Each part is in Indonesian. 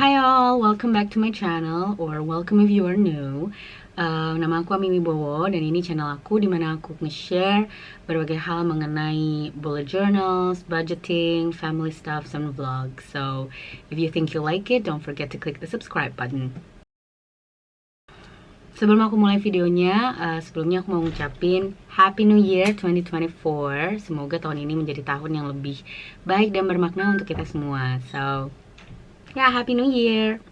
Hi all, welcome back to my channel, or welcome if you are new. Nama aku Ami Wibowo dan ini channel aku dimana aku nge-share berbagai hal mengenai bullet journals, budgeting, family stuff, and vlogs. So if you think you like it, don't forget to click the subscribe button. Sebelum aku mulai videonya, sebelumnya aku mau ngucapin Happy New Year 2024. Semoga tahun ini menjadi tahun yang lebih baik dan bermakna untuk kita semua. So ya, Happy New Year.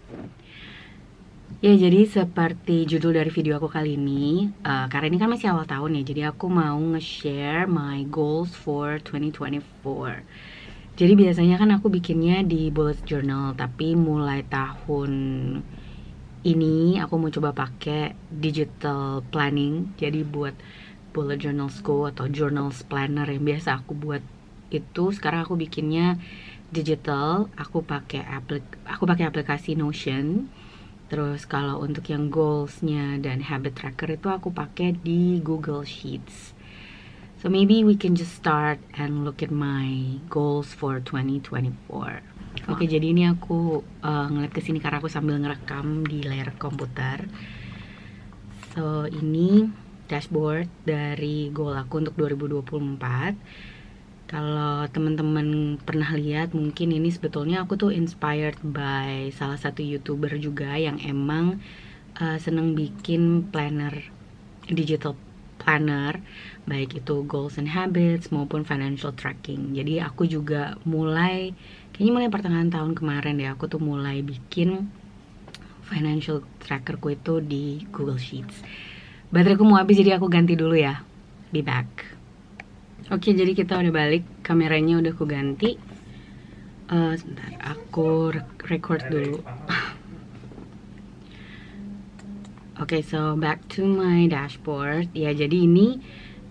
Ya, jadi seperti judul dari video aku kali ini, karena ini kan masih awal tahun ya, jadi aku mau nge-share my goals for 2024. Jadi biasanya kan aku bikinnya di bullet journal, tapi mulai tahun ini aku mau coba pakai digital planning. Jadi buat bullet journalsku atau journals planner yang biasa aku buat itu, sekarang aku bikinnya digital. Aku pakai aplikasi Notion. Terus kalau untuk yang goalsnya dan habit tracker itu aku pakai di Google Sheets. So maybe we can just start and look at my goals for 2024. Oke, jadi ini aku ngeliat kesini karena aku sambil ngerekam di layar komputer. So ini dashboard dari goal aku untuk 2024. Kalau teman-teman pernah lihat, mungkin ini sebetulnya aku tuh inspired by salah satu YouTuber juga yang emang seneng bikin planner, digital planner, baik itu goals and habits maupun financial tracking. Jadi aku juga kayaknya mulai pertengahan tahun kemarin deh, aku tuh mulai bikin financial trackerku itu di Google Sheets. Bateraiku mau habis, jadi aku ganti dulu ya. Be back. Oke, jadi kita udah balik, kameranya udah aku ganti. Sebentar, aku record dulu. Oke, so back to my dashboard. Ya, jadi ini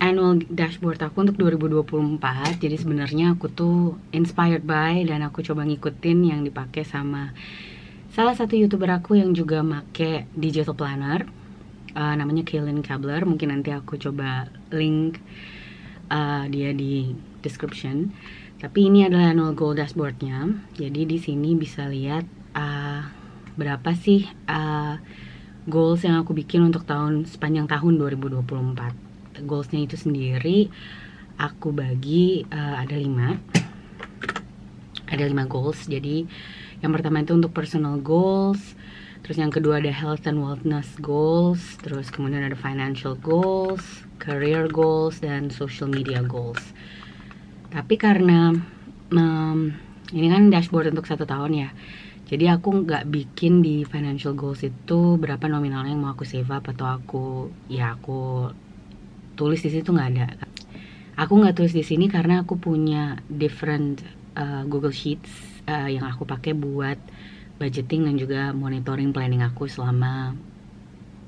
annual dashboard aku untuk 2024. Jadi sebenarnya aku tuh inspired by dan aku coba ngikutin yang dipakai sama salah satu YouTuber aku yang juga make digital planner. Namanya Kaylin Kabler. Mungkin nanti aku coba link dia di description. Tapi ini adalah annual goal dashboardnya. Jadi di sini bisa lihat berapa sih goals yang aku bikin untuk sepanjang tahun 2024. Goalsnya itu sendiri aku bagi ada 5 goals. Jadi yang pertama itu untuk personal goals, terus yang kedua ada health and wellness goals, terus kemudian ada financial goals, career goals, dan social media goals. Tapi karena ini kan dashboard untuk 1 tahun ya, jadi aku nggak bikin di financial goals itu berapa nominalnya yang mau aku save up atau aku tulis di situ, nggak ada. Aku nggak tulis di sini karena aku punya different Google Sheets yang aku pakai buat budgeting dan juga monitoring planning aku selama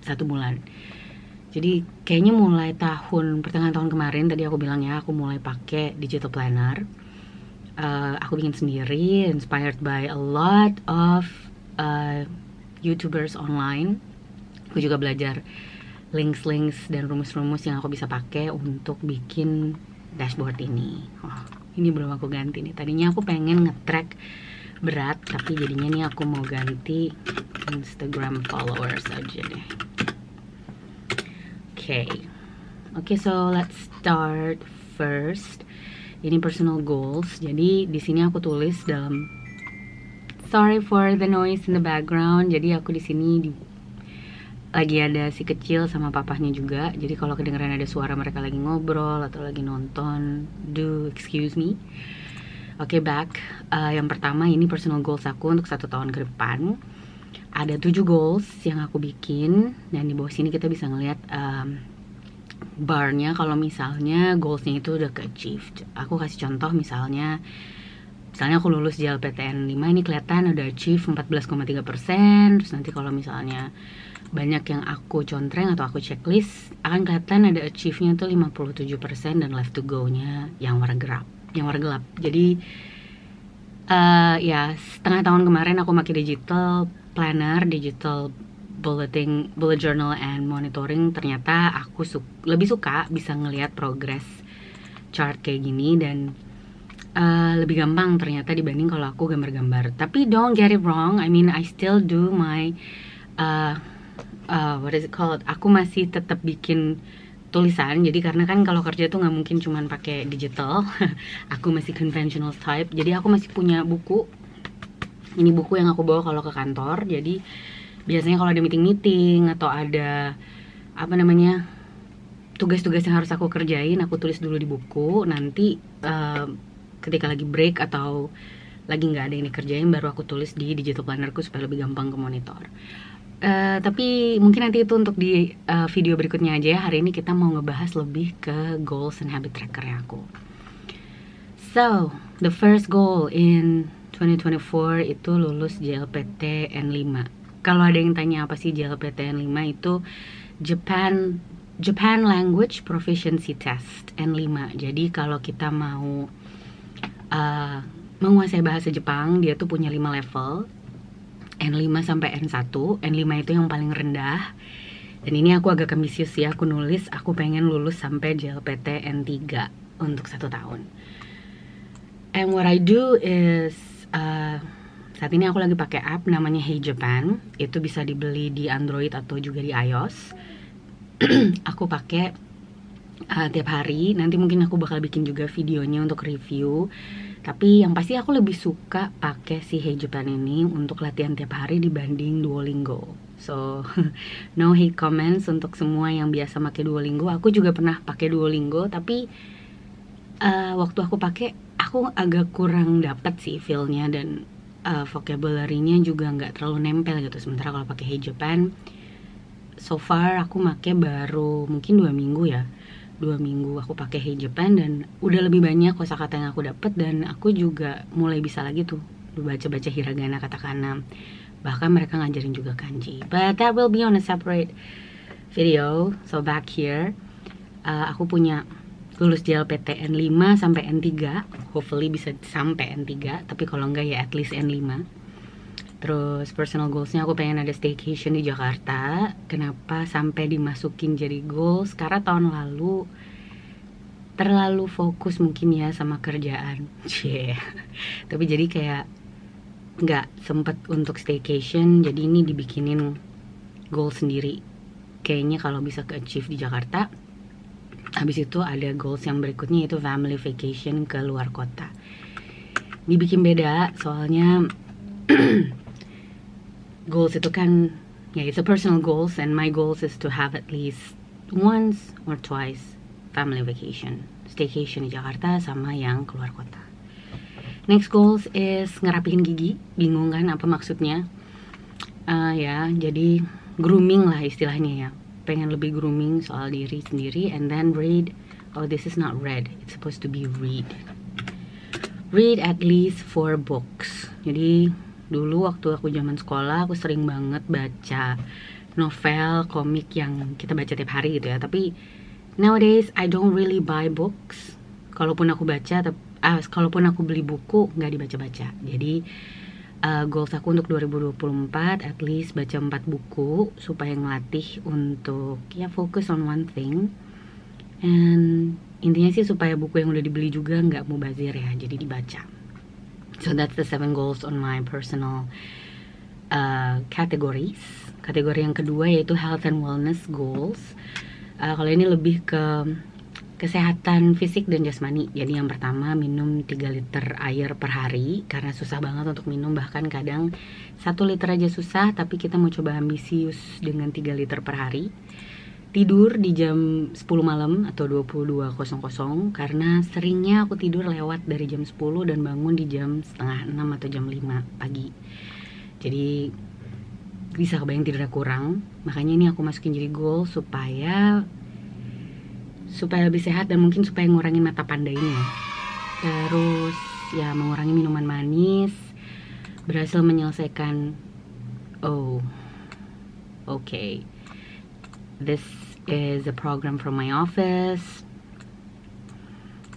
1 bulan. Jadi kayaknya mulai pertengahan tahun kemarin, tadi aku bilang ya, aku mulai pakai digital planner. Aku bikin sendiri, inspired by a lot of YouTubers online. Aku juga belajar links dan rumus-rumus yang aku bisa pakai untuk bikin dashboard ini. Ini belum aku ganti nih. Tadinya aku pengen nge-track berat, tapi jadinya nih aku mau ganti Instagram followers aja deh. Okay, so let's start first. Ini personal goals. Jadi di sini aku tulis dalam, sorry for the noise in the background. Jadi aku di sini lagi ada si kecil sama papahnya juga. Jadi kalau kedengeran ada suara mereka lagi ngobrol atau lagi nonton, do excuse me. Oke, back. Yang pertama ini personal goals aku untuk 1 tahun ke depan. Ada 7 goals yang aku bikin, dan di bawah sini kita bisa ngeliat barnya kalau misalnya goalsnya itu udah ke-achieved. Aku kasih contoh, misalnya aku lulus JLPTN 5, ini kelihatan udah achieve 14,3%. Terus nanti kalau misalnya banyak yang aku contreng atau aku checklist, akan kelihatan ada achieve-nya tuh 57% dan left to go-nya yang warna gelap. Jadi ya, setengah tahun kemarin aku pakai digital planner, digital bullet journal and monitoring. Ternyata aku lebih suka bisa ngelihat progress chart kayak gini, dan lebih gampang ternyata dibanding kalau aku gambar-gambar. Tapi don't get it wrong, I mean I still do my what is it called? Aku masih tetap bikin tulisan. Jadi karena kan kalau kerja tuh nggak mungkin cuman pakai digital. Aku masih conventional type. Jadi aku masih punya buku. Ini buku yang aku bawa kalau ke kantor. Jadi biasanya kalau ada meeting-meeting atau ada apa namanya tugas-tugas yang harus aku kerjain, aku tulis dulu di buku. Nanti ketika lagi break atau lagi nggak ada yang dikerjain, baru aku tulis di digital plannerku supaya lebih gampang ke monitor. Tapi mungkin nanti itu untuk di video berikutnya aja ya. Hari ini kita mau ngebahas lebih ke goals and habit tracker ya aku. So, the first goal in 2024 itu lulus JLPT N5. Kalau ada yang tanya apa sih JLPT N5, itu Japan Language Proficiency Test N5. Jadi kalau kita mau menguasai bahasa Jepang, dia tuh punya 5 level, N5 sampai N1. N5 itu yang paling rendah. Dan ini aku agak ambisius ya, aku nulis aku pengen lulus sampai JLPT N3 untuk 1 tahun. And what I do is saat ini aku lagi pakai app namanya Hey Japan. Itu bisa dibeli di Android atau juga di iOS. Aku pakai tiap hari. Nanti mungkin aku bakal bikin juga videonya untuk review. Tapi yang pasti aku lebih suka pakai si Hey Japan ini untuk latihan tiap hari dibanding Duolingo. So, no hate comments untuk semua yang biasa pakai Duolingo. Aku juga pernah pakai Duolingo, tapi waktu aku pakai, aku agak kurang dapet sih feel-nya dan vocabulary-nya juga nggak terlalu nempel gitu. Sementara kalau pakai Hey Japan, so far aku pakai baru mungkin 2 minggu ya. 2 minggu aku pakai Hey Japan dan udah lebih banyak kosakata yang aku dapet, dan aku juga mulai bisa lagi tuh baca-baca hiragana, katakana. Bahkan mereka ngajarin juga kanji. But that will be on a separate video. So back here, aku punya lulus JLPT N5 sampai N3. Hopefully bisa sampai N3, tapi kalau enggak ya at least N5. Terus personal goalsnya aku pengen ada staycation di Jakarta. Kenapa sampai dimasukin jadi goals? Karena tahun lalu terlalu fokus mungkin ya sama kerjaan. Tapi jadi kayak nggak sempet untuk staycation. Jadi ini dibikinin goal sendiri. Kayaknya kalau bisa ke achieve di Jakarta. Habis itu ada goals yang berikutnya, yaitu family vacation ke luar kota. Dibikin beda soalnya goals itu kan ya, it's a personal goals, and my goals is to have at least once or twice family vacation, staycation di Jakarta sama yang keluar kota. Next goals is ngerapihin gigi. Bingung kan apa maksudnya? Ya, jadi grooming lah istilahnya ya. Pengen lebih grooming soal diri sendiri. And then read. Oh, this is not read, it's supposed to be read. Read at least 4 books. Jadi dulu waktu aku zaman sekolah, aku sering banget baca novel, komik yang kita baca tiap hari gitu ya. Tapi nowadays I don't really buy books. Kalaupun aku kalaupun aku beli buku, nggak dibaca-baca. Jadi goals aku untuk 2024 at least baca 4 buku supaya ngelatih untuk ya fokus on one thing. And intinya sih supaya buku yang udah dibeli juga nggak mubazir ya, jadi dibaca. So that's the 7 goals on my personal categories. Kategori yang kedua yaitu health and wellness goals. Kalau ini lebih ke kesehatan fisik dan jasmani. Jadi yang pertama, minum 3 liter air per hari. Karena susah banget untuk minum, bahkan kadang 1 liter aja susah. Tapi kita mau coba ambisius dengan 3 liter per hari. Tidur di jam 10 malam atau 22.00. Karena seringnya aku tidur lewat dari jam 10 dan bangun di jam setengah 6 atau jam 5 pagi. Jadi bisa kebayang tidurnya kurang. Makanya ini aku masukin jadi goal supaya lebih sehat dan mungkin supaya ngurangin mata pandainya. Terus ya mengurangi minuman manis. Berhasil menyelesaikan okay. This is a program from my office.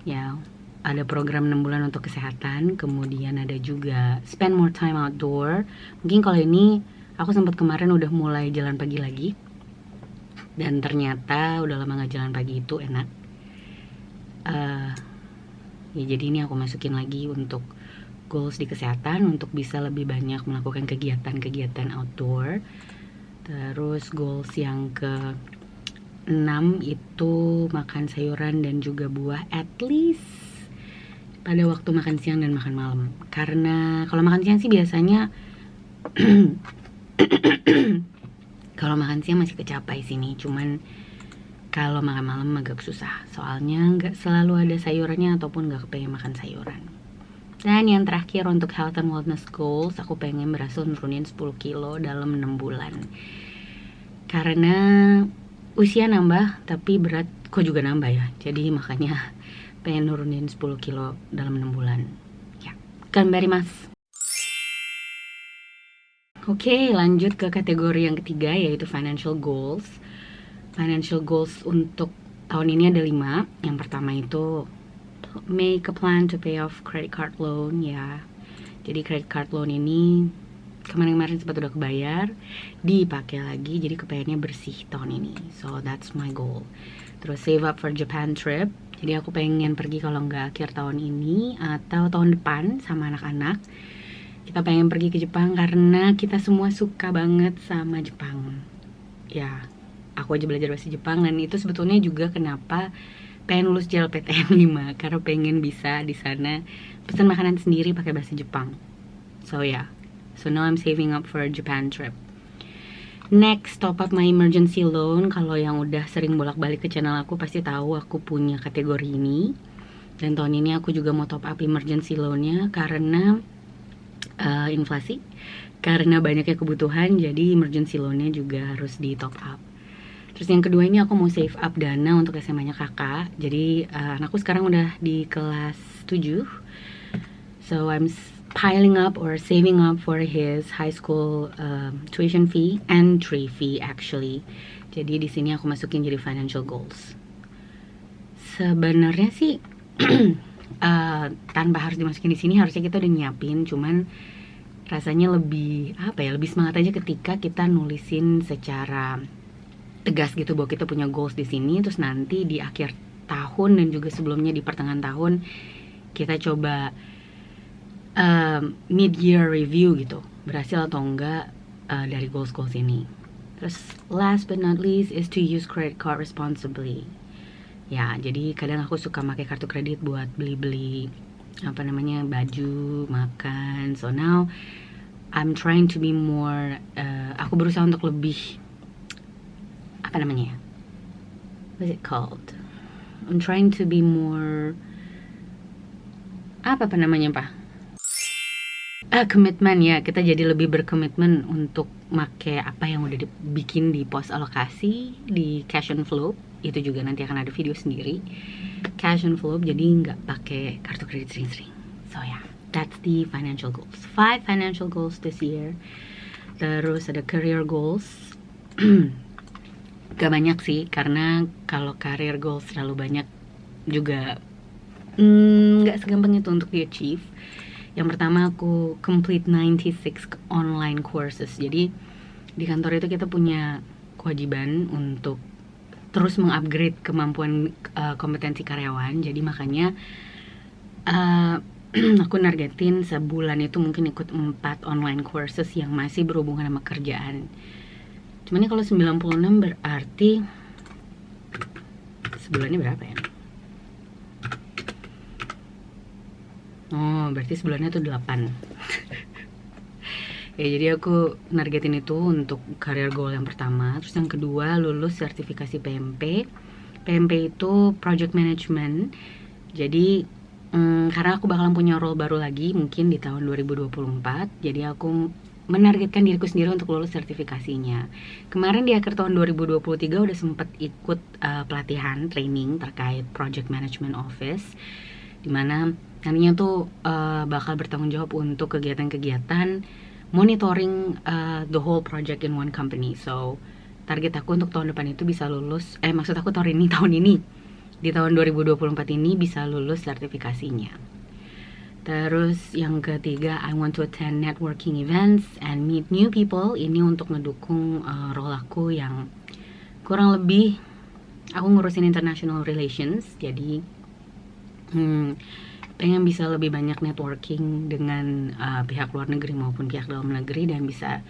Ya, ada program 6 bulan untuk kesehatan. Kemudian ada juga spend more time outdoor. Mungkin kalau ini aku sempat kemarin udah mulai jalan pagi lagi. Dan ternyata udah lama gak jalan pagi itu enak. Ya, jadi ini aku masukin lagi untuk goals di kesehatan, untuk bisa lebih banyak melakukan kegiatan-kegiatan outdoor. Terus goals yang ke 6 itu makan sayuran dan juga buah at least pada waktu makan siang dan makan malam. Karena kalau makan siang sih biasanya kalau makan siang masih kecapai sini, cuman kalau makan malam agak susah. Soalnya nggak selalu ada sayurannya ataupun nggak kepengen makan sayuran. Dan yang terakhir untuk health and wellness goals, aku pengen berhasil nurunin 10 kilo dalam 6 bulan. Karena usia nambah, tapi berat kok juga nambah ya. Jadi makanya pengen nurunin 10 kilo dalam 6 bulan. Ya, mas. Oke, lanjut ke kategori yang ketiga, yaitu financial goals. Financial goals untuk tahun ini ada 5. Yang pertama itu make a plan to pay off credit card loan, ya. Jadi credit card loan ini kemarin sempat udah kebayar, dipakai lagi, jadi kepengennya bersih tahun ini. So that's my goal. Terus save up for Japan trip. Jadi aku pengen pergi kalau nggak akhir tahun ini atau tahun depan sama anak-anak. Kita pengen pergi ke Jepang karena kita semua suka banget sama Jepang. Ya, aku aja belajar bahasa Jepang, dan itu sebetulnya juga kenapa pengen lulus JLPTN 5, karena pengen bisa di sana pesan makanan sendiri pakai bahasa Jepang. So yeah. So now I'm saving up for a Japan trip. Next, top up my emergency loan. Kalau yang udah sering bolak-balik ke channel aku pasti tahu aku punya kategori ini. Dan tahun ini aku juga mau top up emergency loan-nya karena inflasi. Karena banyaknya kebutuhan, jadi emergency loan-nya juga harus di top up. Terus yang kedua ini aku mau save up dana untuk SMA-nya kakak. Jadi anakku sekarang udah di kelas 7. So I'm piling up or saving up for his high school tuition fee, entry fee actually. Jadi di sini aku masukin jadi financial goals. Sebenarnya sih tanpa harus dimasukin di sini, harusnya kita udah nyiapin, cuman rasanya lebih lebih semangat aja ketika kita nulisin secara tegas gitu bahwa kita punya goals di sini, terus nanti di akhir tahun dan juga sebelumnya di pertengahan tahun kita coba mid-year review gitu, berhasil atau enggak dari goals-goals ini. Terus last but not least is to use credit card responsibly. Ya, jadi kadang aku suka pakai kartu kredit buat beli-beli baju, makan. So now I'm trying to be more aku berusaha untuk lebih what's it called? I'm trying to be more komitmen ya, kita jadi lebih berkomitmen untuk make apa yang udah dibikin di pos alokasi di cash and flow. Itu juga nanti akan ada video sendiri cash and flow, jadi nggak pakai kartu kredit sering-sering. So yeah, that's the financial goals. 5 financial goals this year. Terus ada career goals. Gak banyak sih, karena kalau career goals terlalu banyak juga gak segampang itu untuk di-achieve. Yang pertama aku complete 96 online courses. Jadi di kantor itu kita punya kewajiban untuk terus mengupgrade kemampuan kompetensi karyawan. Jadi makanya aku nargetin sebulan itu mungkin ikut 4 online courses yang masih berhubungan sama kerjaan. Cuman ini kalau 96 berarti sebulannya berapa ya? Oh, berarti sebulannya tuh 8. Ya, jadi aku nargetin itu untuk career goal yang pertama. Terus yang kedua, lulus sertifikasi PMP. PMP itu project management. Jadi karena aku bakalan punya role baru lagi mungkin di tahun 2024, jadi aku menargetkan diriku sendiri untuk lulus sertifikasinya. Kemarin di akhir tahun 2023 udah sempet ikut pelatihan training terkait project management office, dimana nantinya tuh bakal bertanggung jawab untuk kegiatan-kegiatan monitoring the whole project in one company. So target aku untuk tahun depan itu bisa lulus, maksud aku tahun ini di tahun 2024 ini bisa lulus sertifikasinya. Terus yang ketiga, I want to attend networking events and meet new people. Ini untuk ngedukung role aku yang kurang lebih aku ngurusin international relations. Jadi pengen bisa lebih banyak networking dengan pihak luar negeri maupun pihak dalam negeri, dan bisa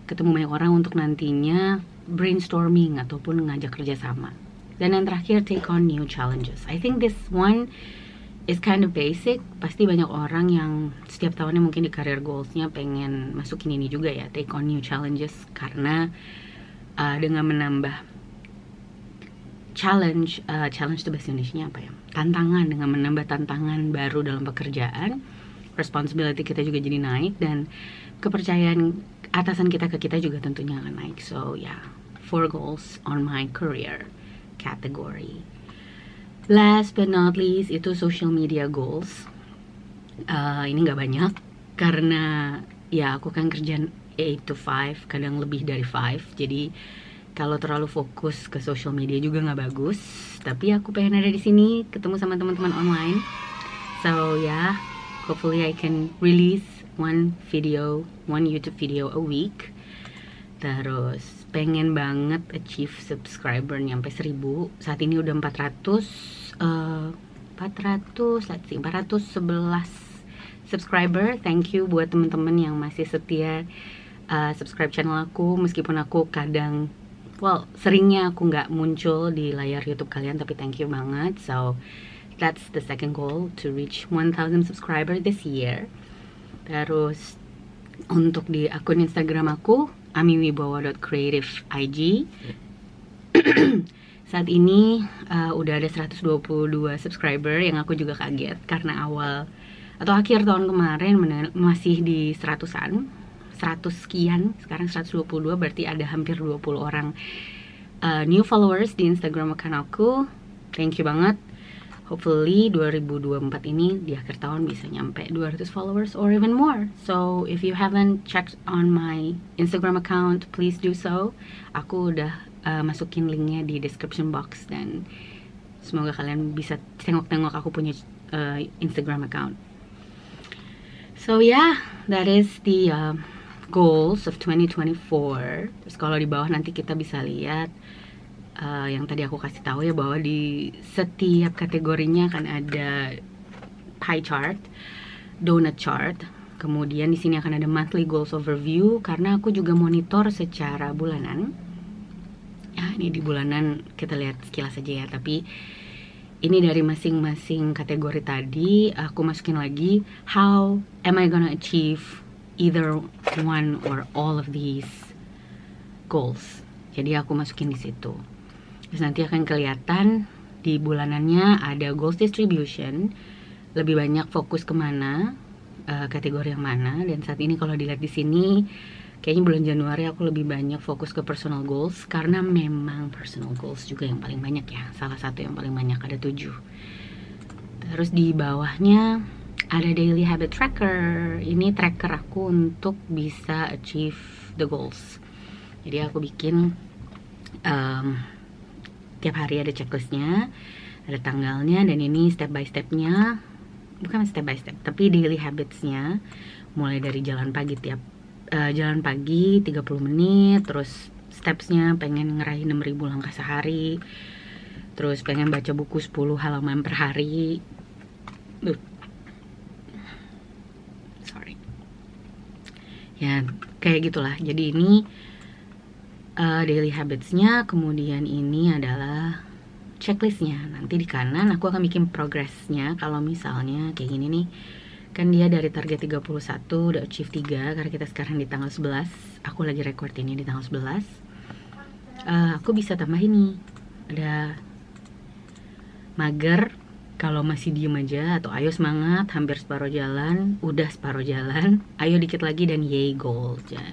ketemu banyak orang untuk nantinya brainstorming ataupun ngajak kerjasama. Dan yang terakhir, take on new challenges. I think this one is kind of basic. Pasti banyak orang yang setiap tahunnya mungkin di career goals-nya pengen masukin ini juga ya, take on new challenges, karena dengan menambah challenge itu bahasa Indonesia apa ya? Tantangan, dengan menambah tantangan baru dalam pekerjaan, responsibility kita juga jadi naik, dan kepercayaan atasan kita ke kita juga tentunya akan naik. So yeah, 4 goals on my career category. Last but not least, itu social media goals. Ini nggak banyak, karena ya aku kan kerjaan 8 to 5, kadang lebih dari 5. Jadi kalau terlalu fokus ke social media juga nggak bagus. Tapi aku pengen ada di sini, ketemu sama teman-teman online. So yeah, hopefully I can release one YouTube video a week. Terus pengen banget achieve subscriber nyampe 1000. Saat ini udah 411 subscriber. Thank you buat temen-temen yang masih setia subscribe channel aku, meskipun aku kadang, seringnya aku nggak muncul di layar YouTube kalian, tapi thank you banget. So that's the second goal, to reach 1000 subscriber this year. Terus untuk di akun Instagram aku, amiwibowo.creativeig, saat ini udah ada 122 subscriber, yang aku juga kaget karena awal atau akhir tahun kemarin masih di 100 sekian, sekarang 122, berarti ada hampir 20 orang new followers di Instagram account aku. Thank you banget. Hopefully 2024 ini di akhir tahun bisa nyampe 200 followers or even more. So if you haven't checked on my Instagram account, please do so. Aku udah masukin linknya di description box, dan semoga kalian bisa tengok-tengok aku punya Instagram account. So yeah, that is the goals of 2024. Terus kalau di bawah nanti kita bisa lihat yang tadi aku kasih tahu ya, bahwa di setiap kategorinya akan ada pie chart, donut chart. Kemudian di sini akan ada monthly goals overview, karena aku juga monitor secara bulanan. Ya, ini di bulanan kita lihat sekilas aja ya, tapi ini dari masing-masing kategori tadi aku masukin lagi, how am I gonna achieve either one or all of these goals. Jadi aku masukin di situ. Terus nanti akan kelihatan di bulanannya ada goals distribution, lebih banyak fokus kemana, kategori yang mana. Dan saat ini kalau dilihat di sini, kayaknya bulan Januari aku lebih banyak fokus ke personal goals, karena memang personal goals juga yang paling banyak ya, salah satu yang paling banyak, ada 7. Terus di bawahnya ada daily habit tracker. Ini tracker aku untuk bisa achieve the goals. Jadi aku bikin tiap hari ada checklistnya, ada tanggalnya, dan ini step by stepnya, bukan step by step, tapi daily habitsnya, mulai dari jalan pagi jalan pagi 30 menit, terus stepsnya pengen ngeraih 6000 langkah sehari, terus pengen baca buku 10 halaman per hari. Sorry. Ya, kayak gitulah. Jadi ini daily habitsnya, kemudian ini adalah checklistnya. Nanti di kanan aku akan bikin progressnya. Kalau misalnya kayak gini nih, kan dia dari target 31 udah achieve 3, karena kita sekarang di tanggal 11, aku lagi record ini di tanggal 11. Aku bisa tambah ini, ada mager kalau masih diem aja, atau ayo semangat, hampir separuh jalan, udah separuh jalan, ayo dikit lagi, dan yay goal ya.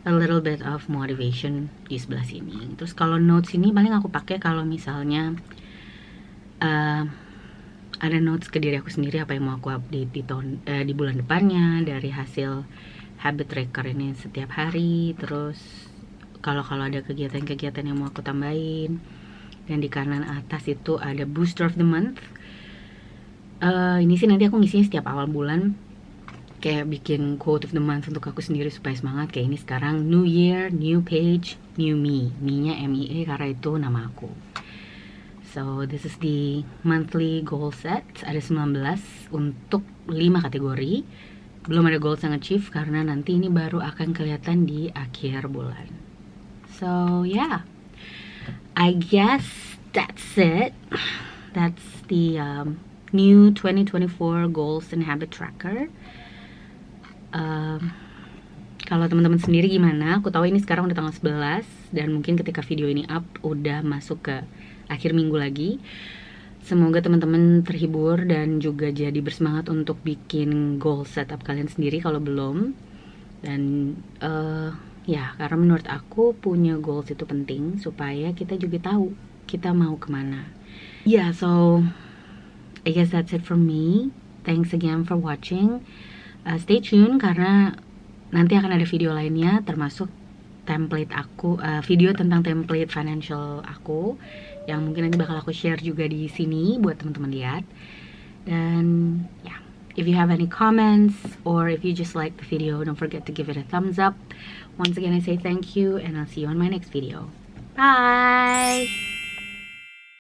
A little bit of motivation di sebelah sini. Terus kalau notes ini paling aku pakai kalau misalnya ada notes ke diri aku sendiri, apa yang mau aku update di bulan depannya dari hasil habit tracker ini setiap hari. Terus kalau ada kegiatan-kegiatan yang mau aku tambahin. Dan di kanan atas itu ada booster of the month. Ini sih nanti aku ngisinya setiap awal bulan, kayak bikin quote of the month untuk aku sendiri supaya semangat. Kayak ini sekarang, new year, new page, new me. Me-nya M-I-E karena itu nama aku. So this is the monthly goal set. Ada 19 untuk 5 kategori. Belum ada goals yang achieve karena nanti ini baru akan kelihatan di akhir bulan. So yeah, I guess that's it. That's the new 2024 goals and habit tracker. Kalau teman-teman sendiri gimana? Aku tahu ini sekarang udah tanggal 11 dan mungkin ketika video ini up udah masuk ke akhir minggu lagi. Semoga teman-teman terhibur dan juga jadi bersemangat untuk bikin goal setup kalian sendiri kalau belum. Dan ya, karena menurut aku punya goals itu penting supaya kita juga tahu kita mau kemana. Yeah, so I guess that's it from me. Thanks again for watching. Stay tuned karena nanti akan ada video lainnya termasuk template aku, video tentang template financial aku yang mungkin nanti bakal aku share juga di sini buat teman-teman lihat. Dan ya, if you have any comments or if you just like the video, don't forget to give it a thumbs up. Once again, I say thank you and I'll see you on my next video. Bye!